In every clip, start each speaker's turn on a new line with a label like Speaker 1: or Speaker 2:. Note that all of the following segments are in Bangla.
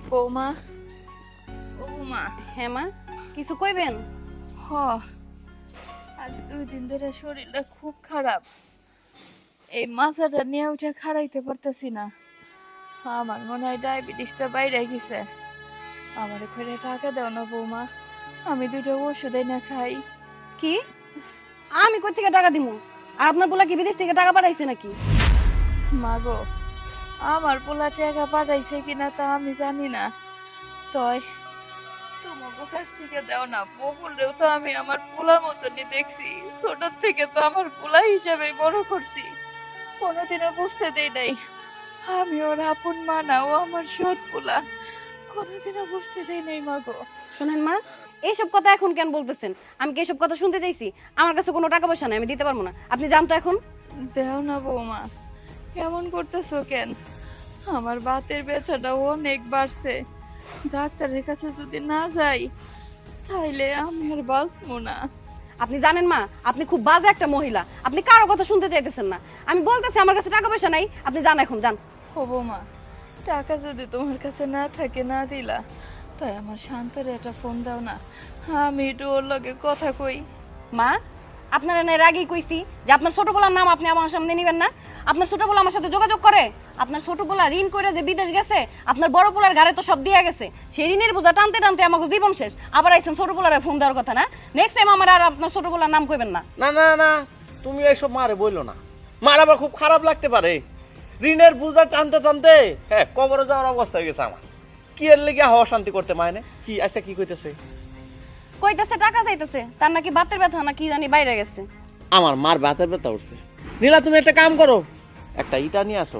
Speaker 1: বৌমা, ও বৌমা।
Speaker 2: হ্যাঁ মা, কিছু কইবেন?
Speaker 1: হ, আজ 2 দিন ধরে শরীরটা খুব খারাপ। এই মাথাটা নিয়ে উঠে খাড়াইতে পারতেছি না। আমার মনে হয় ডায়াবেটিসটা বাইরে গেছে। আমার এখানে টাকা দাও না বৌমা, আমি 2টা ওষুধ এনে খাই।
Speaker 2: কি? আমি কই থেকে টাকা দিমু? আর আপনার পোলা কি বিদেশ থেকে টাকা পাঠাইছে নাকি?
Speaker 1: মাগো, আমার পোলা টাকা পাঠাইছে কিনা তা আমি জানি না। তয় তোমাকে কাছ থেকে দাও না। বকুলরেও তো আমি আমার পোলার মতনই দেখছি। ছোট থেকে তো আমার পোলা হিসাবে বড় করছি, কোনোদিনও বুঝতে দেই নাই আমি ওর আপন মা না, ও আমার সৎ পোলা। কোনোদিনও বুঝতে দেই নাই মাগো।
Speaker 2: শোনেন মা, এইসব কথা এখন কেন বলতেছেন? আমি কি এইসব কথা শুনতে চাইছি? আমার কাছে কোনো টাকা পয়সা নাই, আমি দিতে পারবো না। আপনি যান তো এখন।
Speaker 1: দেও না বৌমা, কেমন করতেছো কেন? আমার বাতের ব্যথাটা অনেক বাড়ছে। ডাক্তারের কাছে যদি না যাই তাইলে আমি আর বাঁচবো না।
Speaker 2: আপনি জানেন মা, আপনি খুব বাজে একটা মহিলা। আপনি কারো কথা শুনতে চাইতেছেন না। আমি বলতেছি আমার কাছে টাকা পয়সা নাই, আপনি যান এখন, যান।
Speaker 1: ও বৌমা, টাকা যদি তোমার কাছে না থাকে না দিলা, তাই আমার শান্তরে একটা ফোন দাও না, আমি একটু ওর লগে কথা কই।
Speaker 2: মা, আপনারা না এর আগেই কইছি যে আপনার ছোট পোলার নাম আপনি আমার সামনে নিবেন না। আপনার ছোট পোলা আমার সাথে যোগাযোগ করে। আপনার ছোট পোলা ঋণ করে যে বিদেশ গেছে, আপনার বড় পোলার ঘাড়ে তো সব দিয়া গেছে। সেই ঋণের বোঝা টানতে টানতে আমাকে জীবন শেষ। আবার আইছেন ছোট পোলারে ফোন দেওয়ার কথা না? নেক্সট টাইম আমার আর আপনার ছোট পোলার নাম কইবেন না।
Speaker 3: না না না, তুমি এইসব মারে বললো না। মার আবার খুব খারাপ লাগতে পারে। ঋণের বোঝা টানতে টানতে হ্যাঁ কবরে যাওয়ার অবস্থা হয়ে গেছে আমার। কি এর লেগে হওয়া শান্তি করতে মায় না? কি আচ্ছা কি কইতেছে?
Speaker 2: কইতেছে টাকা চাইতেছে, তার নাকি বাতের ব্যথা না কি জানি বাইরে গেছে।
Speaker 3: আমার মার বাতের ব্যথা উঠছে। নীলা তুমি একটা কাম করো, একটা ইটা নিয়ে আসো।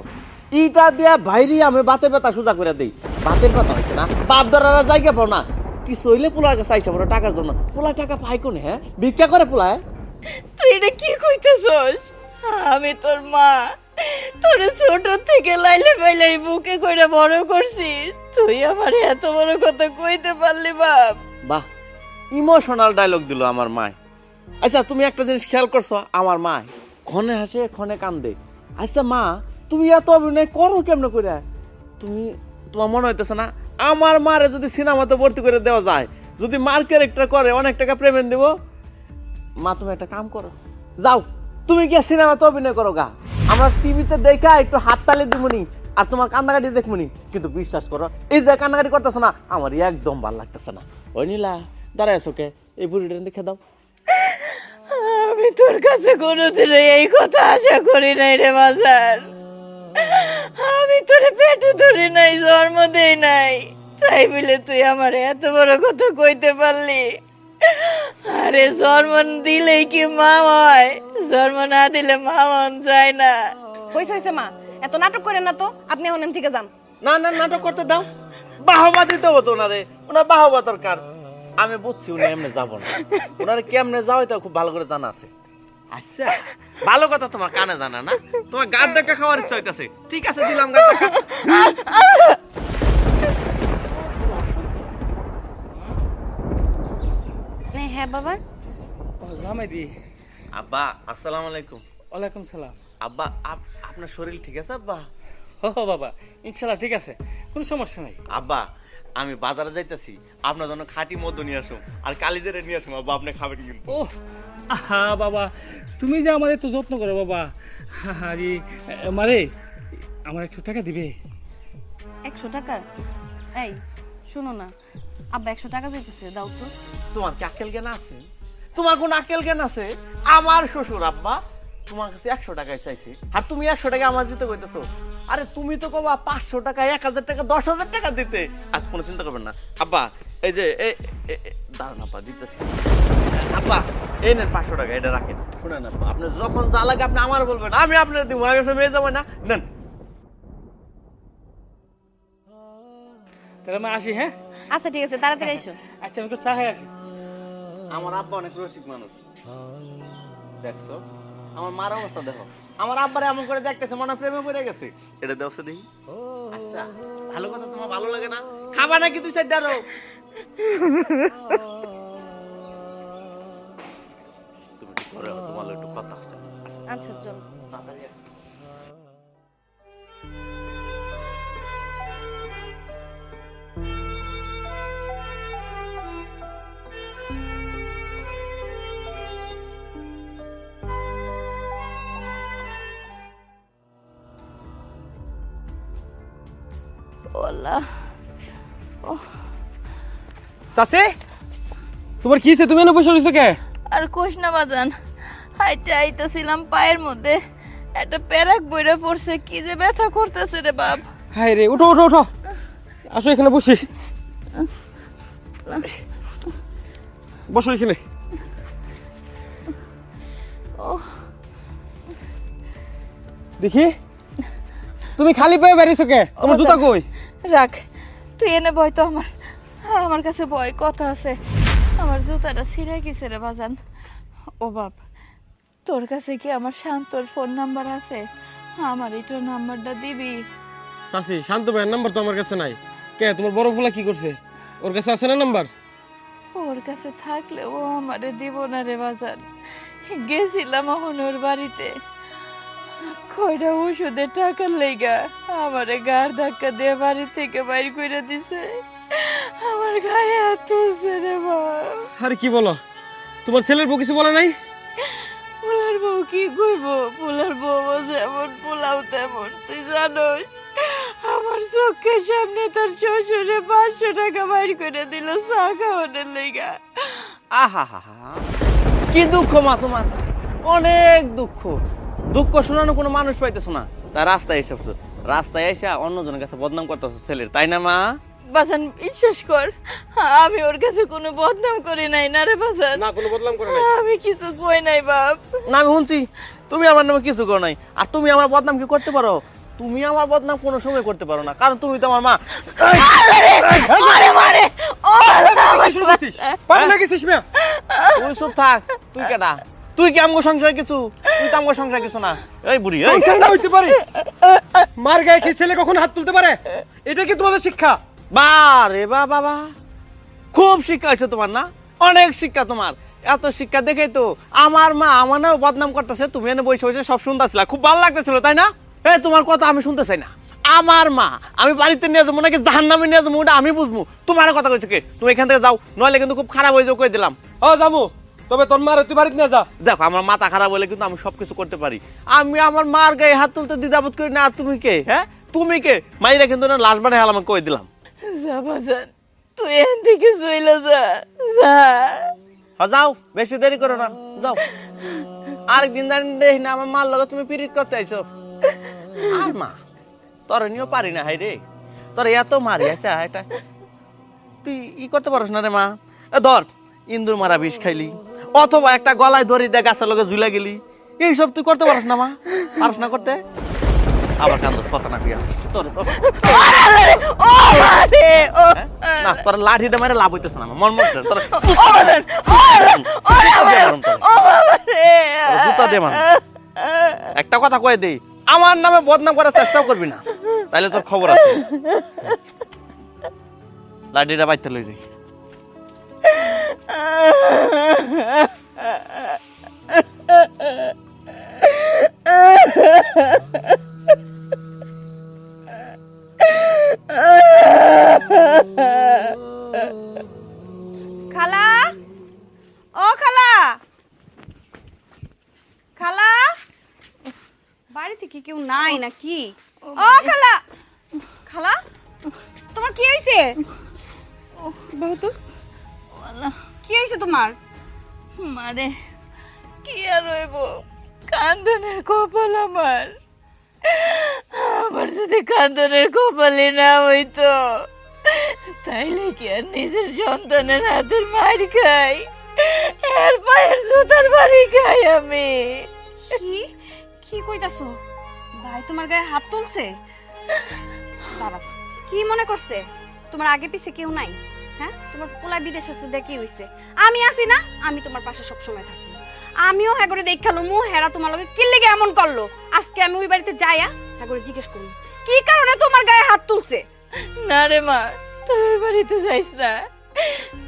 Speaker 3: ইটা দিয়া বাইরে আমি বাতের ব্যথা সোজা করে দেই। বাতের ব্যথা হচ্ছে না, বাপ দাদারা জায়গা পাও না। কি সইলে পোলার কাছে আইসা বড় টাকার জন্য। পোলা টাকা পাই কোনে? হ্যাঁ ভিক্ষা করে পোলায়।
Speaker 1: তুই এটা কি কইতেছস? আমি তোর মা, তোর ছোট থেকে লাইলে পাইলাই বুকে কইরা বড় করছি, তুই আমার এত বড় কথা কইতে পারলি বাপ?
Speaker 3: বাহ, ইমোশনাল ডায়লগ দিল আমার মায়। আচ্ছা তুমি একটা জিনিস খেয়াল করছো, আমার মা ক্ষণে হাসে ক্ষণে কান্দে। আচ্ছা মা, তুমি এত অভিনয় করো কেমন করে? তুমি তোমার মনে হইতেছে না আমার মারে যদি সিনেমাতে ভর্তি করে দেওয়া যায়, যদি মার ক্যারেক্টার করে অনেক টাকা পেমেন্ট দেবো? মা তুমি একটা কাম করো, যাও তুমি গিয়ে সিনেমাতে অভিনয় করো গা। আমরা টিভিতে দেখা একটু হাততালি দিবনি আর তোমার কান্নাকাটি দেখবনি। কিন্তু বিশ্বাস করো, এই যে কান্নাকাটি করতেছো না, আমার একদম ভালো লাগতেছে না। ওই নীলা দাঁড়ায় আছো কে? এই বুড়িটা দেখে দাও।
Speaker 1: আমি তোর কাছে কোনোদিনও এই কথা আশা করি নাই রে বাজার। আমি তোরে পেটে ধরি নাই, জন্ম দেই নাই, তাই বলে তুই আমার এত বড় কথা কইতে পারলি? আরে জন্ম দিলেই কি মা হয়? জন্ম না দিলে মা মন যায় না।
Speaker 2: হইছে হইছে মা, এত নাটক করেন না তো। আপনি এখন এখান থেকে যান।
Speaker 3: না না, নাটক করতে দাও। বাহবা দিতে হতো ওনারে, ওনার বাহবা দরকার। আমি বুঝছি উনি এমনি যাবো না। ওনারে কেমনে যাও এটা খুব ভালো করে জানা আছে। আচ্ছা ভালো কথা, তোমার কানে জানা না, তোমার গাছ ডাকা খাওয়ার ইচ্ছা হইতাছে। ঠিক আছে দিলাম গাছ ডাকা।
Speaker 2: হ্যাঁ বাবা।
Speaker 4: জামাইদি।
Speaker 3: আব্বা আসসালামু আলাইকুম।
Speaker 4: ওয়ালাইকুম সালাম।
Speaker 3: আব্বা আপনার শরীর ঠিক আছে আব্বা?
Speaker 4: ও বাবা, ইনশাল্লাহ ঠিক আছে, কোনো সমস্যা নাই।
Speaker 3: আব্বা আমি বাজারে যাইতাছি, আপনার জন্য খাঁটি মধু নিয়ে আসুন আর কালিজেরে নিয়ে আসুন। আব্বা আপনি খাবেন কিন্তু।
Speaker 4: ও আহা বাবা, তুমি যে আমার এত যত্ন করো বাবা। আরে মারে, আমার 100 টাকা দিবে?
Speaker 2: 100 টাকা? এই শোনো না, আব্বা 100 টাকা চাইতেছে, দাও তো।
Speaker 3: তোমার কি আক্কেল জ্ঞান আছে? তোমার কোন আক্কেল জ্ঞান আছে? আমার শ্বশুর আব্বা তোমার কাছে 100 টাকায় চাইছে, আর তুমি 100 টাকা আমার দিতে কইতেছো? আরে তুমি তো কবা 500 টাকা, 1000 টাকা, 10,000 টাকা দিতে। আজ কোনো চিন্তা করবেন না আব্বা। এই যে দাঁড়ান আব্বা, দিতেছি। আব্বা এই নেন 500 টাকা, এটা রাখেন। শুনেন আব্বা, আপনি যখন যা লাগে আপনি আমার বলবেন, আমি আপনার দিব। আমি আপনার মেয়ে যাবো না, নেন।
Speaker 4: তাহলে আমি আসি, হ্যাঁ?
Speaker 2: আচ্ছা ঠিক আছে, তাড়াতাড়ি এসো।
Speaker 4: আচ্ছা আমি একটু চা খাই আসি।
Speaker 3: আমার আব্বা অনেক রসিক মানুষ, দেখছো? আমার মার অবস্থা দেখো, আমার আব্বারে এমন করে দেখতেছে মনে হয় প্রেমে পড়ে গেছে। এটা দেওছে দেখি। আচ্ছা ভালো কথা, তোমার ভালো লাগে না? খাবা নাকি 2-4 আরো? তুমি একটু ঘরে হও, তোমার একটু কথা আছে।
Speaker 2: আচ্ছা চলো।
Speaker 3: তাড়াতাড়ি আসো।
Speaker 1: আল্লাহ
Speaker 4: চাচি তোমার কি হইছে? তুমি এনে বসে রইছো কে?
Speaker 1: আর কোষ না বাজান, হাইতে আইতেছিলাম পায়ের মধ্যে একটা প্যারাক বইরা পড়ছে, কি যে ব্যথা করতেছে রে বাপ।
Speaker 4: হায় রে, উঠো উঠো উঠো, আসো এখানে বসি, বসো এখানে।
Speaker 1: ও
Speaker 4: দেখি তুমি খালি পায়ে বেরিয়েছো কে? তোমার জুতা কই?
Speaker 1: রাখ, তুই এনে বয় তো, আমার কাছে বয়, কথা আছে। আমার জুতাটা ছিঁড়ে গেছে রে বাজান। ও বাপ, তোর কাছে কি আমার শান্তর ফোন নাম্বার আছে? আমার একটু নাম্বারটা দিবি?
Speaker 4: চাচি, শান্ত ভাইয়ের নাম্বার তো আমার কাছে নাই। কে, তোমার বড় ফুলা কি করছে? ওর কাছে আছে না নাম্বার?
Speaker 1: ওর কাছে থাকলে ও আমারে দিব না রে বাজান। গেছিলাম এখন ওর বাড়িতে, কয়টা ওষুধের টাকার লেগা আমারে গার ধাক্কা দিয়ে বাড়ি থেকে বাইর করে দিছে। আমার গায়ে হাত তুলছে রে বাপ।
Speaker 4: আরে কি বলো, তোমার ছেলের বউ কিছু বলে নাই?
Speaker 1: পোলার বউ কি কইব? পোলার বউ যেমন পোলাও তেমন, তুই জানোস? আমার চোখের সামনে তার শ্বশুরে 500 টাকা বাইর করে দিল চা খাওয়ানোর লেগা।
Speaker 3: আহা হা হা, কি দুঃখ মা তোমার, অনেক দুঃখ। দুঃখ শোনানো কোনো মানুষ পাইতেছ না, তাই রাস্তায় এসেছো, রাস্তায় এসে অন্যজনের কাছে বদনাম করতেছো ছেলের, তাই না মা?
Speaker 1: বাজান বিশ্বাস কর, আমি ওর কাছে কোনো বদনাম করি নাই না রে বাজান।
Speaker 4: না, কোনো বদনাম করে নাই।
Speaker 1: আমি কিছু কই নাই বাপ।
Speaker 3: না, আমি শুনছি তুমি আমার নামে কিছু করো নাই, আর তুমি আমার বদনাম কি করতে পারো? তুমি আমার বদনাম কোনো সময় করতে পারো না, কারণ তুমি তো আমার মা।
Speaker 1: আরে মারে, ও
Speaker 3: তুই চুপ থাক, তুই কেডা? তুই কি আমগো সংসার কিছু? তুই তো আমগো সংসার কিছু না। এই বুড়ি, এই
Speaker 4: সংসার না হইতে পারে, মার গায়ে কি ছেলে কখন হাত তুলতে পারে? এটা কি তোমাদের শিক্ষা?
Speaker 3: বারে বা বাবা, খুব শিক্ষা আছে তোমার না, অনেক শিক্ষা তোমার। এত শিক্ষা দেখেই তো আমার মা আমার নামে বদনাম করতেছে, তুমি এনে বসে বসে সব শুনতেছিলা, খুব ভালো লাগতেছিল তাই না? এই তোমার কথা আমি শুনতে চাই না। আমার মা আমি বাড়িতে নিয়ে যাবো নাকি জাহান্নামে নিয়ে যাবো ওটা আমি বুঝবো। তোমার কথা কইছে কে? তুমি এখান থেকে যাও, নইলে কিন্তু খুব খারাপ হয়ে যাও, কই দিলাম।
Speaker 4: ও যাবো, তবে তোর মারে তুই বাড়িতে নিয়ে যা।
Speaker 3: দেখো আমার মাথা খারাপ হলে কিন্তু আমি সবকিছু করতে পারি। আমি আমার মার গায়ে হাত তুলতে দ্বিধাবোধ করি না। আর তুমি কে? হ্যাঁ তুমি কে? মাইরা কিন্তু না লাশ বানাই হালাম, কই দিলাম।
Speaker 1: যা বাজান, তুই এখান থেকে চলে যা, যা।
Speaker 3: যাও, বেশি দেরি করো না, যাও। আরেকদিন জানি দেখি না আমার মার লগে তুমি পিরিত করতে আইছো। আর মা তোর নিয়েও পারি না, হাই রে, তোর এত মারি আছে এটা তুই ই করতে পারস না রে মা। ধর ইন্দুর মারা বিষ খাইলি, অথবা একটা গলায় দড়ি দিয়ে গাছের লগে ঝুলা গেলি, এইসব তুই করতে পারস না মা? পারস না করতে? আবার কান্দ কথা না পিয়া তোর না, তোর লাঠি দিয়ে মারে লাভ হইতেছে না, মন মন তোর জুতা দে মানে। একটা কথা কয়ে দেই, আমার নামে বদনাম করার চেষ্টাও করবি না, তাইলে তোর খবর আছে। লাঠিটা বাইতে লই যাই।
Speaker 2: খালা, ও খালা, খালা, বাড়িতে কি কেউ নাই নাকি? ও খালা, খালা, তোমার কি হয়েছে? বহু কি হয়েছে তোমার?
Speaker 1: মারে কি আর হইব, কান্দনের কপাল আমার। আমার যদি কান্দনের কপালে না হইতো তাইলে কি আর নিজের সন্তানের হাতের মার খাই, এর পায়ের জুতার বাড়ি খাই আমি?
Speaker 2: কি কি কইতাছো? ভাই তোমার গায়ে হাত তুলছে? বাবা কি মনে করছে তোমার আগে পিছে কেউ নাই? হ্যাঁ, তোমার পোলা বিদেশ হচ্ছে দেখি হইছে, আমি আছি না, আমি তোমার পাশে সব সময় থাকি। আমিও হ্যাঁ করে দেখালো মু হেরা তোমার লগে কি লেগে এমন করলো। আজকে আমি ওই বাড়িতে যাইয়া হ্যাঁ করে জিজ্ঞেস করি কি কারণে তোমার গায়ে হাত তুলছে।
Speaker 1: না রে মা, তুই ওই বাড়িতে যাইস না।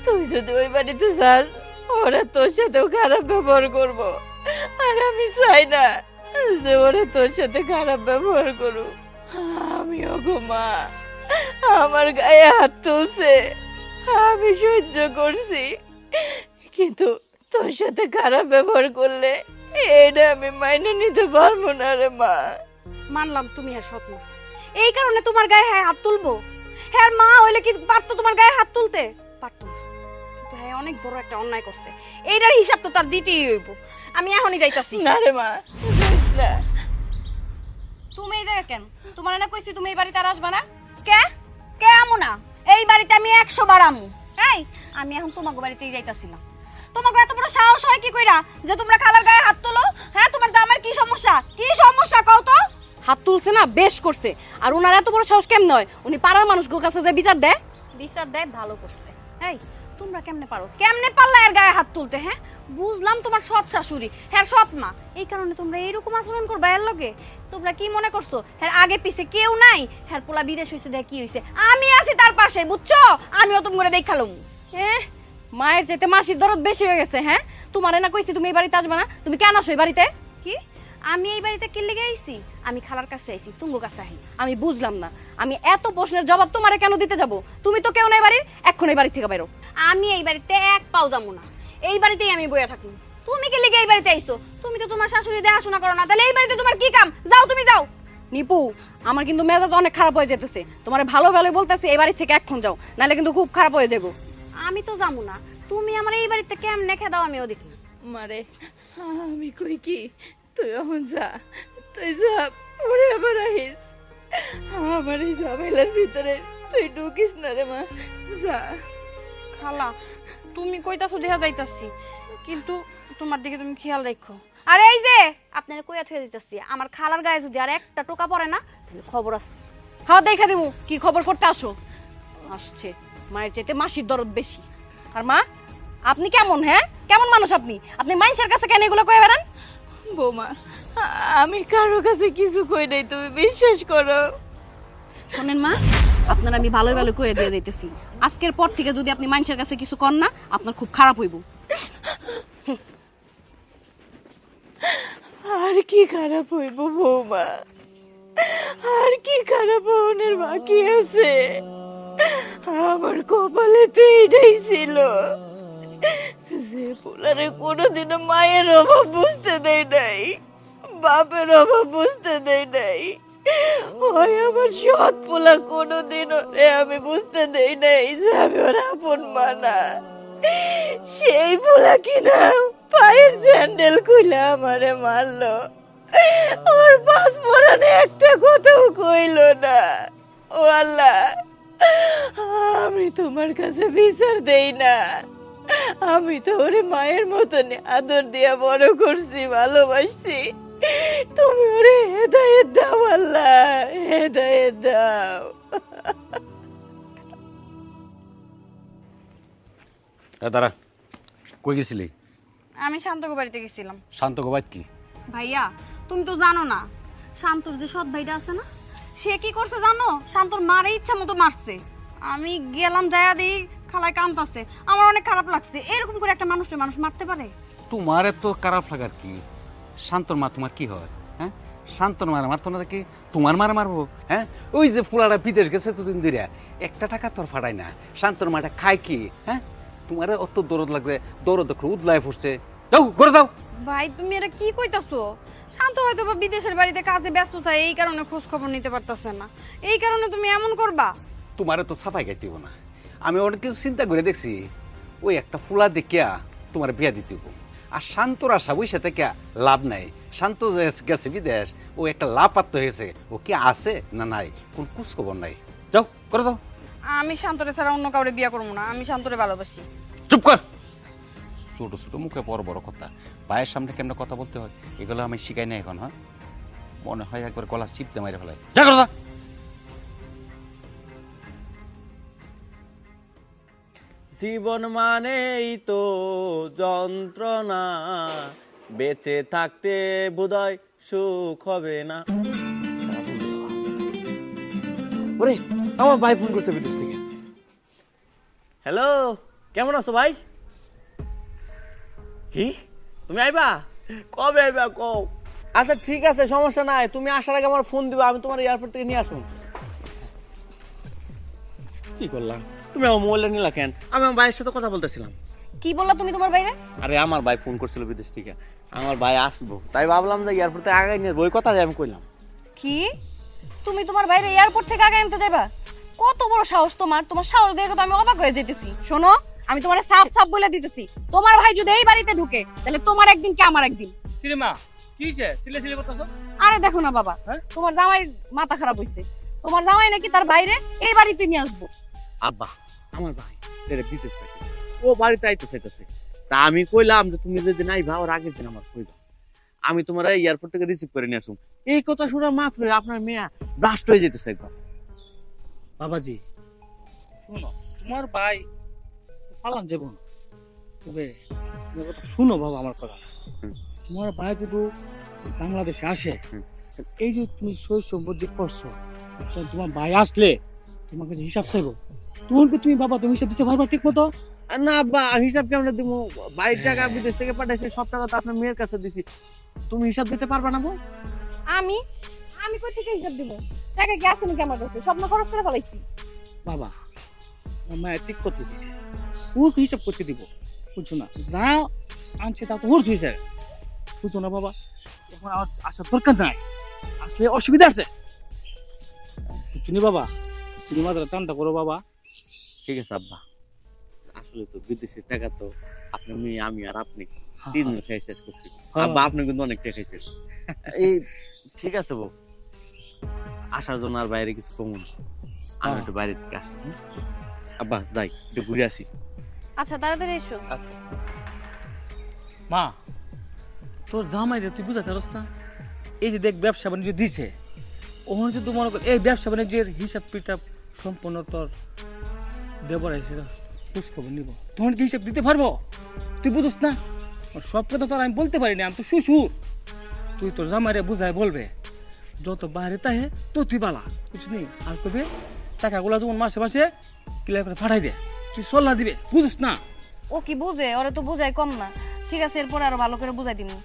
Speaker 1: তুই যদি ওই বাড়িতে যাস ওরা তোর সাথেও খারাপ ব্যবহার করব, আর আমি চাই না যে ওরা তোর সাথে খারাপ ব্যবহার করুক। আমিও গো মা, আমার গায়ে হাত তুলছে, আমি সহ্য করছি, কিন্তু তোর সাথে খারাপ ব্যবহার করলে এটা আমি মাইনে নিতে পারবো না রে মা।
Speaker 2: মানলাম তুমি আর সৎ না, এই কারণে তোমার গায়ে হাত তুলবো? হ্যাঁ মা হইলে কি পারতো তোমার গায়ে হাত তুলতে? পারতো না। কিন্তু হ্যাঁ অনেক বড় একটা অন্যায় করছে, এইটার হিসাব তো তার দিতেই হইব। আমি এখনই যাইতাছি।
Speaker 1: না রে মা, যাইস না।
Speaker 2: তুমি এই জায়গা কেন? তোমার না কইছি তুমি এই বাড়িতে আর আসবা না? কে কে আমু না? এই বাড়িতে আমি 100 বার আমু। এই আমি এখন তোমাকে বাড়িতেই যাইতাছিলাম। তোমাকে এত বড় সাহস হয় কি কইরা যে তোমরা খালার গায়ে হাত তোলো? হ্যাঁ তোমার জামার কি সমস্যা? কি সমস্যা কও তো? হাত তুলছে না, বেশ করছে। আর ওনার এত বড় সাহস কেমন হয় উনি পাড়ার মানুষগুলোর কাছে যে বিচার দেয়? বিচার দেয়, ভালো করছে। এই তোমরা কেমনে পারো? কেমনে পারলা এর গায়ে হাত তুলতে? হ্যাঁ বুঝলাম তোমার সৎ শাশুড়ি, হ্যাঁ সৎ মা, এই কারণে তোমরা এইরকম আচরণ করবা এর লগে? তোমরা কি মনে করছো হ্যাঁ আগে পিছে কেউ নাই? হ্যাঁ পোলা বিদেশ হইছে, দেখ কি হইছে, আমি আছি তার পাশে, বুঝছো? আমিও তুমি করে দেখালাম। হ্যাঁ মায়ের চাইতে মাসির দরদ বেশি হয়ে গেছে। হ্যাঁ তোমারে না কইছি তুমি এই বাড়িতে আসবে না? তুমি কেন আসো এই বাড়িতে? কি আমি এই বাড়িতে কি লেগে আইছি? আমি খালার কাছে আইছি, তুঙ্গ কাছে আই। আমি বুঝলাম না, আমি এত প্রশ্নের জবাব তোমারে কেন দিতে যাব? তুমি তো কেউ নাই বাড়ির, এখন এই বাড়ি থেকে বাইরো। আমি এই বাড়িতে এক পাও যাবো না, এই বাড়িতেই আমি বইয়া থাকবো। তুমি কি লেগে এই বাড়িতে আইছো? তুমি তো তোমার শাশুড়ি দেখাশোনা করো না, তাহলে এই বাড়িতে তোমার কি কাম? যাও তুমি যাও। নিপু আমার কিন্তু মেজাজ অনেক খারাপ হয়ে যেতেছে, তোমারে ভালো ভালো বলতেছি এই বাড়ি থেকে এখন যাও, নাহলে কিন্তু খুব খারাপ হয়ে যাবো। আমি তো যাবো না, তুমি আমার এই বাড়িতে কেমনে খেদাও আমিও দেখি।
Speaker 1: মারে, আমি কই কি, তুই এখন যা, তুই যা, পরে আবার আহিস। আমার এই ঝামেলার ভিতরে তুই ঢুকিস না রে মা, যা।
Speaker 2: খালা তুমি কইতাছো দেখা যাইতাছি, কিন্তু তোমার দিকে তুমি খেয়াল রাখো। আর এই যে আপনারা কইয়া থয়ে দিতেছি, আমার খালার গায়ে যদি আর একটা টোকা পড়ে না তাহলে খবর আছে। হ্যাঁ দেখা দিমু কি খবর করতে আসো। আসছে মায়ের চাইতে মাসির দরদ বেশি। আর মা আপনি কেমন? হ্যাঁ কেমন মানুষ আপনি? আপনি মানুষের কাছে কেন এগুলো কয়ে বেড়ান?
Speaker 1: বৌমা, আমি কারো কাছে কিছু কই নাই, তুমি বিশ্বাস করো।
Speaker 2: শোনেন মা, আপনার আমি ভালো ভালো কয়ে দিয়ে যাইতেছি, আজকের পর থেকে যদি আপনি মানুষের কাছে কিছু কর না আপনার খুব খারাপ হইব।
Speaker 1: আর কি খারাপ হইব বৌমা, আর কি খারাপ হওয়ার বাকি আছে? আমার কপালেতে এটাই ছিল যে পোলারে কোনোদিনও মায়ের অভাব বুঝতে দেয় নাই, বাপের অভাব বুঝতে দেয় নাই। ওই আমার সৎ পোলা কোনোদিনও আমি বুঝতে দেই নাই যে আমি ওর আপন মা না। সেই পোলা কিনা পায়ের স্যান্ডেল খুলে আমারে মারলো, ওর পাশ পরানে একটা কথাও কইলো না। ও আল্লাহ, আমি তোমার কাছে বিচার দেই না, আমি তো ওরে মায়ের মতন আদর দিয়া বড় করছি, ভালোবাসছি। তুমি ওরে হেদায়েত দাও আল্লাহ, হেদায়েত দাও।
Speaker 5: দাঁড়া, কই গেছিলি?
Speaker 2: আমি শান্তকে বাড়িতে গেছিলাম।
Speaker 5: শান্ত গোবাইত কি?
Speaker 2: ভাইয়া তুমি তো জানো না, শান্তর যে সৎ ভাইটা আছে না, সে কি করছে জানো? শান্তর মারে ইচ্ছা মতো মারছে। আমি গেলাম যায়া দিই খালায় কাঁদতাছে, আমার অনেক খারাপ লাগছে। এরকম করে একটা মানুষকে মানুষ মারতে পারে?
Speaker 5: তোমার এত খারাপ লাগার কি? শান্তর মা তোমার কি হয়? হ্যাঁ, শান্তর মারা মারতো না কি তোমার মারা মারবো? হ্যাঁ, ওই যে ফুলাটা বিদেশ গেছে দুদিন ধরে, একটা টাকা তোর ফাটাই না। শান্তর মাটা খায় কি? হ্যাঁ, তোমার অত দরদ লাগবে, দরদ উদলায় ফুটছে। যাও ঘরে যাও।
Speaker 2: ভাই তুমি এটা কি কইতাছো? শান্ত হয়তো বা বিদেশের বাড়িতে কাজে ব্যস্ত থাকে, এই কারণে খোঁজ খবর নিতে পারতাছে না, এই কারণে তুমি এমন করবা?
Speaker 5: তোমার তো সাফাই গাইতে না। আমি অনেক কিছু চিন্তা করে দেখছি, ওই একটা ফুলা দেখিয়া তোমার বিয়া দিতে হবো। আর শান্তর আশা ওই সাথে কে লাভ নাই। শান্ত গেছে বিদেশ, ও একটা লাপাত্ম হয়েছে, ও কি আছে না নাই কোন খোঁজ খবর নাই। যাও করে দাও।
Speaker 2: আমি শান্তরে ছাড়া অন্য কাউরে বিয়া করবো না, আমি শান্তরে ভালোবাসি।
Speaker 5: চুপ কর, ছোট ছোট মুখে বড় বড় কথা। ভাইয়ের সামনে কেমন কথা বলতে হয় এগুলো আমি শিখাই না এখন। হ্যাঁ, মনে হয় একবার গলা চিপতে মাইরে ফেলায়। যা করে দাও।
Speaker 3: জীবন মানেই তো যন্ত্রণা, বেঁচে থাকতে বোধহয় সুখ হবে না। ওরে আমার ভাই ফোন করছে বিদেশ থেকে। হ্যালো, কেমন আছো ভাই? কি তুমি আইবা? কবে আইবা কও? আচ্ছা ঠিক আছে, সমস্যা নাই, তুমি আসার আগে আমার ফোন দিবা, আমি তোমার এয়ারপোর্ট থেকে নিয়ে আসুন। কি করলাম, তুমি আমার মোবাইলটা নিলা কেন? আমি আমার ভাইয়ের সাথে কথা বলতেছিলাম।
Speaker 2: কি বললা তুমি তোমার বাইরে?
Speaker 3: আরে আমার ভাই ফোন করছিল বিদেশ থেকে, আমার ভাই আসবো, তাই ভাবলাম যে এয়ারপোর্টে আগে নিয়ে ওই কথা আমি কইলাম।
Speaker 2: কি তুমি তোমার বাইরে এয়ারপোর্ট থেকে আগে আনতে যাইবা? কত বড় সাহস তোমার, তোমার সাহস দেখে তো আমি অবাক হয়ে যেতেছি। শোনো, আমি তোমার সাফ সাফ বলে দিতেছি, তোমার ভাই যদি এই বাড়িতে ঢুকে তাহলে তোমার একদিন কি আমার একদিন।
Speaker 4: কিরে মা, কি হইছে? সিলে সিলে করতেছো?
Speaker 2: আরে দেখো না বাবা,
Speaker 4: হ্যাঁ?
Speaker 2: তোমার জামাই মাথা খারাপ হইছে, তোমার জামাই নাকি তার বাইরে এই বাড়িতে নিয়ে আসবো।
Speaker 3: আব্বা আমার ভাই ছেড়ে দিতেছ নাকি? ও বাড়িতে আইতে চাইতেছে। তা আমি কইলাম যে তুমি যদি নাই ভাও, আগের দিন আমার কইবা, আমি তোমার এয়ারপোর্ট থেকে রিসিভ করে নিয়ে আসুন। এই কথা শোনা মাত্র আপনার মেয়া ব্লাস্ট হয়ে যেতেছে একবার।
Speaker 4: বাবাজি শুনো, তোমার ভাই পালান যাবো না, তবে তোমার কথা শুনো বাবা, আমার কথা।
Speaker 3: হুম।
Speaker 4: তোমার ভাই যদি বাংলাদেশে আসে,
Speaker 3: হুম।
Speaker 4: এই যে তুমি সই সম্পত্তি করছো, তখন তোমার ভাই আসলে তোমার কাছে হিসাব চাইবো, তখন কি তুমি বাবা তুমি হিসাব দিতে পারবা ঠিক মতো?
Speaker 3: আর না আব্বা, হিসাব কেমন দিব? বাইরের টাকা বিদেশ থেকে পাঠাইছে, সব টাকা তো আপনার মেয়ের কাছে দিছি, তুমি হিসাব দিতে পারবা না গো?
Speaker 2: আমি আমি কই থেকে হিসাব দিব? টাকা কি আছে নাকি আমার কাছে? স্বপ্ন খরচ করে ফেলাইছি।
Speaker 4: বাবা আমার মায়ের ঠিক করতে দিছে, ও হিসাব করতে দিব, বুঝছো না? যা আনছে তা তো ওর হয়েছে, বুঝছো না বাবা? এখন আমার আসার দরকার নাই, আসলে অসুবিধা আছে, বুঝছো নি বাবা? তুমি মাত্র টানটা করো বাবা।
Speaker 3: ঠিক আছে আব্বা, আসলে তো বিদেশের টাকা তো আপনার মেয়ে, আমি আর আপনি তিনজন খেয়ে শেষ করছি। আব্বা আপনি কিন্তু অনেক টাকা খাইছেন। এই ঠিক আছে বউ, আসার জন্য আর বাইরে কিছু কমুন, আমি একটু বাইরে থেকে আসি। হুম? আব্বা যাই একটু ঘুরে আসি।
Speaker 2: আচ্ছা তাড়াতাড়ি এসো।
Speaker 4: মা, তোর জামাই রে তুই বুঝাতে পারস না? এই যে দেখ ব্যবসা বাণিজ্য দিছে, ওখানে যদি মনে কর এই ব্যবসা বাণিজ্যের হিসাব পিটাপ সম্পূর্ণ তোর দেবর এসে খোঁজ খবর নিব, তখন কি হিসাব দিতে পারবো? তুই বুঝস না? আর সব কথা তোর আমি বলতে পারিনি, আমি তো শ্বশুর। তুই তোর জামাইরে বুঝায় বলবে, যত বাইরে তাহে তো তুই বালা, বুঝলি? আর কবে টাকাগুলো যেমন মাসে মাসে ক্লিয়ার করে পাঠাই দে, তুই সল্লা দিবে, বুঝস না?
Speaker 2: ও কি বুঝে? ওরে তো বুঝাই কম না। ঠিক আছে, এরপর আরো ভালো করে বুঝাই দিমু।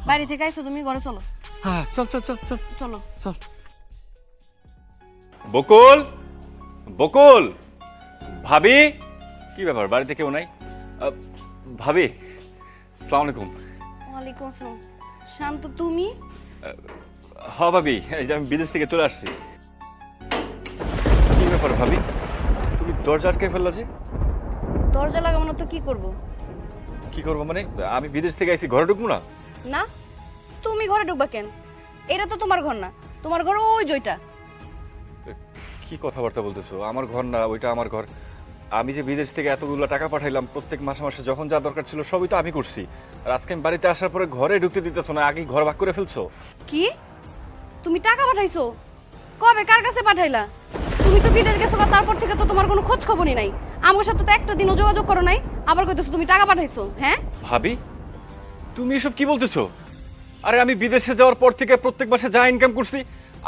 Speaker 2: বাড়ি থেকে আইছো তুমি, ঘরে চলো।
Speaker 4: হ্যাঁ চল চল চল চল
Speaker 2: চলো।
Speaker 4: চল।
Speaker 6: বকুল, বকুল, ভাবি, কি ব্যাপার বাড়িতে কেউ নাই? ভাবি আসসালামু আলাইকুম।
Speaker 2: ওয়ালাইকুম আসসালাম। শান্ত তুমি?
Speaker 6: হ্যাঁ ভাবি, এই যে আমি বিদেশ থেকে চলে আসছি। কি ব্যাপার ভাবি, তুমি দরজা আটকে ফেললা যে?
Speaker 2: দরজা লাগাবো না তো কি করব?
Speaker 6: কি করবো মানে? আমি বিদেশ থেকে আইছি, ঘরে ঢুকবো না?
Speaker 2: না, তুমি ঘরে ঢুকবা কেন? এটা তো তোমার ঘর না, তোমার ঘর ওই জয়টা।
Speaker 6: কি কথাবার্তা বলতেছো? আমার ঘর না, ওইটা আমার ঘর। আমি যে বিদেশ থেকে এতগুলো টাকা পাঠাইলাম, প্রত্যেক মাসে মাসে যখন যা দরকার ছিল সবই তো আমি করছি। আর আজকে আমি বাড়িতে আসার পরে ঘরে ঢুকতে দিতেছো না, আগেই ঘর ভাগ করে ফেলছো।
Speaker 2: কি? তুমি টাকা পাঠাইছো? কবে, কার কাছে পাঠাইলা? তুমি তো বিদেশ গেছো, তারপর থেকে তো তোমার কোনো খোঁজ খবরই নাই। আমার সাথে তো একটা দিনও যোগাযোগ করো নাই, আবার কইতেছো তুমি টাকা পাঠাইছো। হ্যাঁ
Speaker 6: ভাবি, তুমি এসব কি বলতেছো? আরে আমি বিদেশে যাওয়ার পর থেকে প্রত্যেক মাসে যা ইনকাম করছি,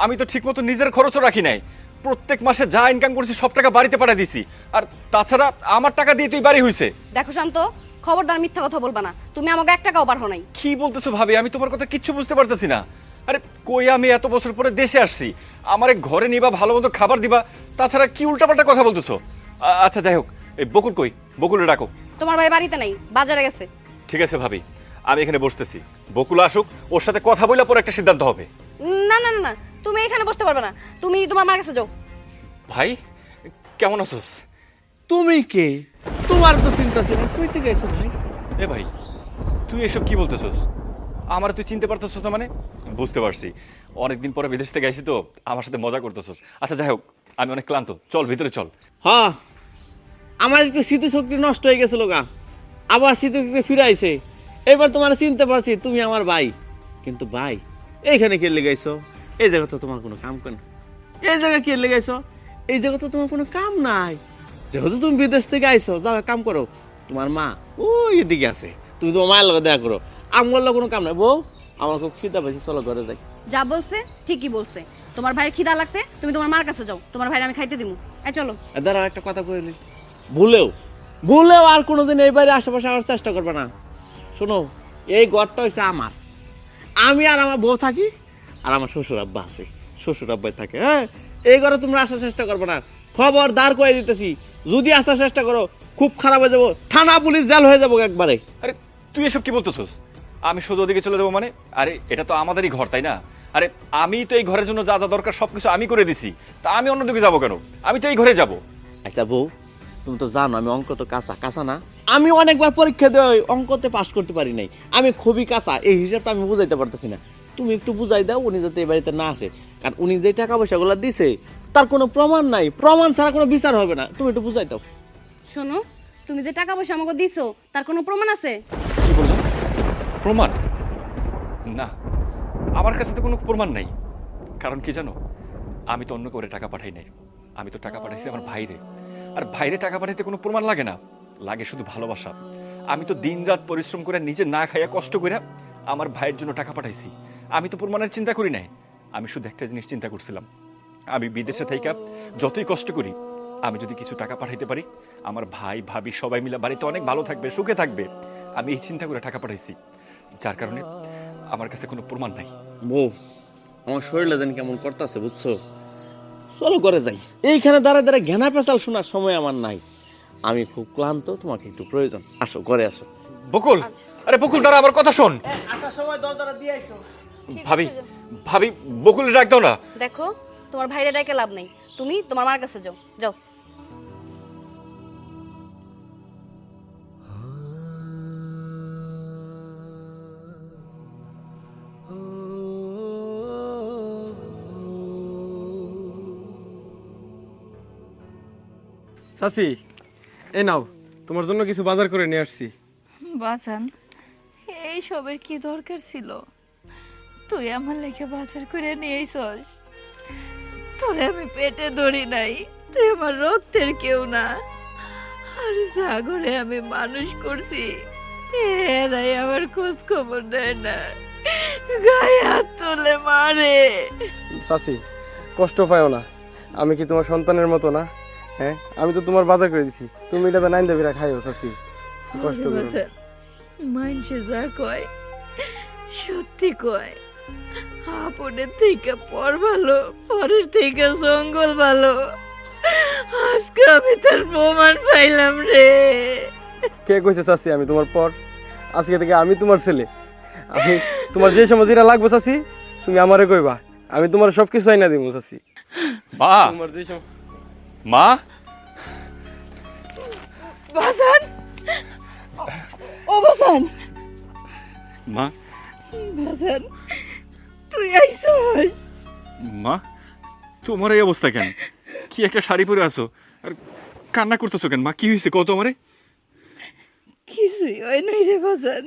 Speaker 6: আমি তো ঠিকমতো নিজের খরচও রাখি নাই। প্রত্যেক মাসে যা ইনকাম করছি সব টাকা বাড়িতে পাঠিয়ে দিছি। আর তাছাড়া আমার টাকা দিয়ে তুই বাড়ি হইছে।
Speaker 2: দেখো শান্ত, খবরদার মিথ্যা কথা বলবা না। তুমি আমাকে 1 টাকাও পাঠাও নাই।
Speaker 6: কি বলতেছো ভাবি? আমি তোমার কথা কিচ্ছু বুঝতে পারতেছি না। আরে কই, আমি এত বছর পরে দেশে আসছি, আমারে ঘরে নিবা, ভালো মতো খাবার দিবা, তাছাড়া কি উল্টাপাল্টা কথা বলতেছো? আচ্ছা যাই হোক, এই বকুল কই? বকুলে ডাকো।
Speaker 2: তোমার ভাই বাড়িতে নাই, বাজারে গেছে।
Speaker 6: ঠিক আছে ভাবি, আমি এখানে বসতেছি, বকুল আসুক, ওর সাথে কথা বলে পরে একটা সিদ্ধান্ত হবে।
Speaker 2: না না না না, তুমি এখানে বসতে পারবে না, তুমি তোমার মার কাছে যাও।
Speaker 6: ভাই কেমন আছোস?
Speaker 3: তুমি কে? তোমার তো চিন্তা ছিল, কই থেকে এসো ভাই?
Speaker 6: এ ভাই, তুই এসব কি বলতেছস? আমার তুই চিনতে পারতেছস না মানে? বুঝতে পারছি, অনেকদিন পরে বিদেশ থেকে আইসি তো, আমার সাথে মজা করতেছস। আচ্ছা যাই হোক, আমি অনেক ক্লান্ত, চল ভিতরে চল।
Speaker 3: হ্যাঁ, আমার একটু স্মৃতিশক্তি নষ্ট হয়ে গেছিল গা, আবার স্মৃতিশক্তি ফিরে আইছে। এবার তোমার চিনতে পারছি, তুমি আমার ভাই। কিন্তু ভাই, এইখানে কে লেগাইছো? এই জায়গা তো তোমার কোনো কাম কেন? এই জায়গা কে লেগাইছো? এই জায়গা তো তোমার কোনো কাম নাই। যেহেতু তুমি বিদেশ থেকে আইছো, যাও এক কাম করো, তোমার মা ওই এদিকে আছে, তুমি তোমার মায়ের লগে দেখা করো। আমার কোনো কাম নাই। বউ, আমার খুব খিদা পেয়েছি, চলো ঘরে যাই।
Speaker 2: যা বলছে ঠিকই বলছে, তোমার ভাইয়ের খিদা লাগছে, তুমি তোমার মার কাছে যাও, তোমার ভাইয়ের আমি খাইতে দিমু। এই চলো।
Speaker 3: দাঁড়াও, একটা কথা কইলি, ভুলেও ভুলেও আর কোনোদিন এই বাড়ির আশেপাশে আসার চেষ্টা করবে না। শোনো, এই ঘরটা হচ্ছে আমার, আমি আর আমার বউ থাকি, আর আমার শ্বশুর আব্বা আছে, শ্বশুর আব্বাই থাকে। হ্যাঁ, এই ঘরে তোমরা আসার চেষ্টা করবে না, খবরদার করে দিতেছি। যদি আসার চেষ্টা করো, খুব খারাপ হয়ে যাবো, থানা পুলিশ জেল হয়ে যাবো একবারে।
Speaker 6: আরে তুই এসব কি বলতেছস? আমি সোজা ওদিকে চলে যাবো মানে? আরে এটা তো আমাদেরই ঘর, তাই না? আরে আমি তো এই ঘরের জন্য যা যা দরকার সবকিছু আমি করে দিছি, তা আমি অন্যদিকে যাবো কেন? আমি তো এই ঘরে যাব।
Speaker 3: আচ্ছা বউ, তুমি তো জানো আমি অঙ্ক তো কাঁচা কাঁচা না, আমি অনেকবার পরীক্ষা দেওয়া অঙ্কতে পাস করতে পারি নাই, আমি খুবই কাঁচা, এই হিসাবটা আমি বুঝাইতে পারতেছি না। তুমি একটু বুঝাই দাও উনি যাতে এই বাড়িতে না আসে, কারণ উনি যে টাকা পয়সাগুলো দিছে তার কোনো প্রমাণ নাই, প্রমাণ ছাড়া কোনো বিচার হবে না, তুমি একটু বুঝাই দাও।
Speaker 2: শোনো, তুমি যে টাকা পয়সা আমাকে দিছো তার কোনো প্রমাণ আছে?
Speaker 6: কি বলছো? প্রমাণ? না, আমার কাছে তো কোনো প্রমাণ নাই। কারণ কি জানো, আমি তো অন্য করে টাকা পাঠাই নাই, আমি তো টাকা পাঠাইছি আমার ভাইরে। আর ভাইরে টাকা পাঠাইতে কোনো প্রমাণ লাগে না, লাগে শুধু ভালোবাসা। আমি তো দিনরাত পরিশ্রম করে নিজে না খাইয়া কষ্ট করে আমার ভাইয়ের জন্য টাকা পাঠাইছি। আমি তো প্রমাণের চিন্তা করি নাই, আমি শুধু একটা জিনিস চিন্তা করছিলাম, আমি বিদেশে থেকে যতই কষ্ট করি আমি যদি কিছু টাকা পাঠাইতে পারি আমার ভাই ভাবি সবাই মিলে বাড়িতে অনেক ভালো থাকবে, সুখে থাকবে। আমি এই চিন্তা করে টাকা পাঠাইছি, যার কারণে আমার কাছে কোনো প্রমাণ নাই।
Speaker 3: বউ, আমার শরীরে যেন কেমন করতেছে বুঝছো, চলো ঘরে যাই, এইখানে দাঁড়ায় দাঁড়ায় ঘেনা পেঁচাল শোনার সময় আমার নাই, আমি খুব ক্লান্ত, তোমাকে একটু প্রয়োজন, আসো ঘরে আসো।
Speaker 6: বকুল, আরে বকুল দাঁড়া, আমার কথা শোন।
Speaker 3: আসার সময় দরজাটা দিয়ে আইসো।
Speaker 6: ভাবি, ভাবি বকুল ডাক দাও না।
Speaker 2: দেখো, তোমার ভাইরে ডাকে লাভ নেই, তুমি তোমার মার কাছে যাও, যাও।
Speaker 7: চাচি, এই নাও, তোমার জন্য কিছু বাজার করে নিয়ে আসছি।
Speaker 1: বাজান, এই সবের কি দরকার ছিল? তুই আমার লেখে বাজার করে নিয়ে এসস, তোরে আমি পেটে ধরি নাই, তুই আমার রক্তের কেউ না। আর সাগরে আমি মানুষ করছি, এরাই আমার খোঁজ খবর নেয় না, গায়ে হাত তুলে মারে।
Speaker 7: চাচি, কষ্ট পাও না, আমি কি তোমার সন্তানের মতো না? হ্যাঁ, আমি তো তোমার বাজার করে দিছি, তুমি এটা নাইন দেবিরা খাইও চাচি, কষ্ট করো না।
Speaker 1: মানুষে যা কয় সত্যি কয়, আপনের থেকে পর ভালো, পরের থেকে জঙ্গল ভালো। আজকে আমি তার প্রমাণ পাইলাম রে।
Speaker 7: কে কইছে চাচি আমি তোমার পর? আজকে থেকে আমি তোমার ছেলে, আমি তোমার যে সময় যেটা লাগবে চাচি তুমি আমারে কইবা, আমি তোমার সবকিছু আইনা দিব চাচি।
Speaker 6: মা,
Speaker 7: তোমার যে সময়
Speaker 6: মা,
Speaker 1: বাজান, ও বাজান,
Speaker 6: মা,
Speaker 1: বাজান তুই আইছস?
Speaker 6: মা, তোমার এই অবস্থা কেন? কি একটা শাড়ি পরে আছো আর কান্না করতেছো কেন? মা, কি হয়েছে কত আমারে?
Speaker 1: কিছুই হয় নাই রে বাজান,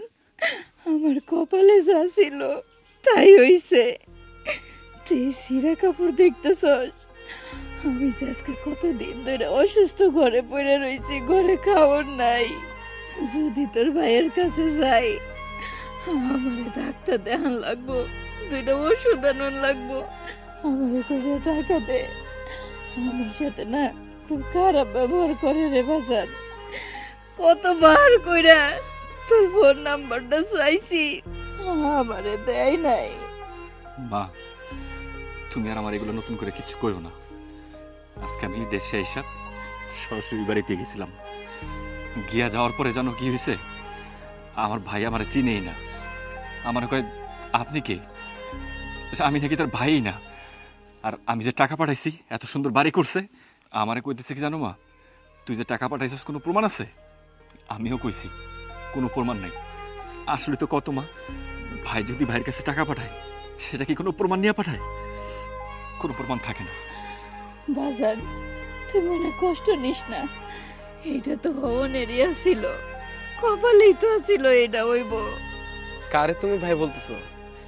Speaker 1: আমার কপালে যা ছিল তাই হইছে। তুই সিরা কাপড় দেখতেছস, আমি যে আজকে কতদিন ধরে অসুস্থ ঘরে পড়ে রইছি, ঘরে খাওয়ার নাই। যদি তোর ভাইয়ের কাছে যাই, আমারে ডাক্তার দেখান লাগবো, দুইটা ওষুধ আনুন লাগবো, আমারে করে টাকা দে। আমার সাথে না খুব খারাপ ব্যবহার করে রে বাজান, কতবার কইরা তোর ফোন নাম্বারটা চাইছি, আমারে দেয় নাই।
Speaker 6: মা, তুমি আর আমার এগুলো নতুন করে কিছু করো না। আজকে আমি দেশে এসে সরাসরি বাড়িতে গেছিলাম, গিয়া যাওয়ার পরে জানো কি হয়েছে? আমার ভাই আমার চিনেই না, আমার কয় আপনি কে? আমি নাকি তার ভাই না। আর আমি যে টাকা পাঠাইছি, এত সুন্দর বাড়ি করছে, আমারে কইতেছে কি জানো মা, তুই যে টাকা পাঠাইছিস কোনো প্রমাণ আছে? আমিও কইছি কোনো প্রমাণ নাই। আসলে তো কত মা, ভাই যদি ভাইয়ের কাছে টাকা পাঠায় সেটা কি কোনো প্রমাণ নিয়ে পাঠায়? কোনো প্রমাণ থাকে না।
Speaker 1: বাজান, তুই মনে কষ্ট নিস না, এইটা তো হওয়ার এরিয়া ছিল, কপালেই তো ছিল এটা হইব।
Speaker 7: কারে তুমি ভাই বলতেছো?